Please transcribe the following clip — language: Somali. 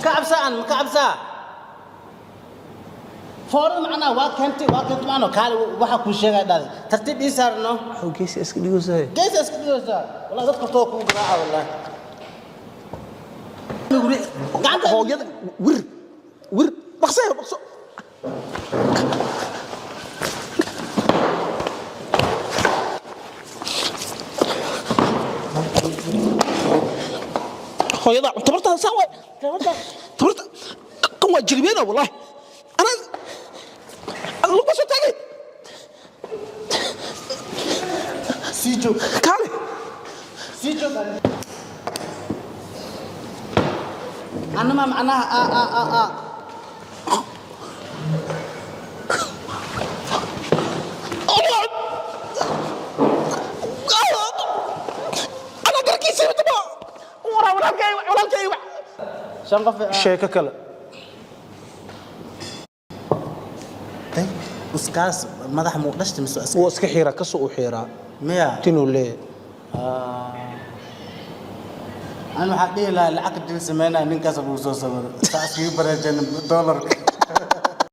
مكعب ساعة فورا معنا واكنت معنا قال waxa ku sheegay dad tartiib ii saarno xoogaysi iska dhigaysaa gees iska dhigaysaa wallahi dadka too ku garaaca wallahi gacanta hooyada wir baqso hooyada tabarta saawa tabarta kan waa jilbeena wallahi ana lagu soo tagay sijo kale sijo أنا ما معناها أنا دركي سيبت ما ولا كي شنقف شيكة كلا طيب أسكاس ماذا مقدشت مسوا أسكاس واسك حيرة كسو حيرة ميا تنو ليه أنا حقيقة لا العقد اللي سمعنا ننكسر وصوص ساسكي برجن $.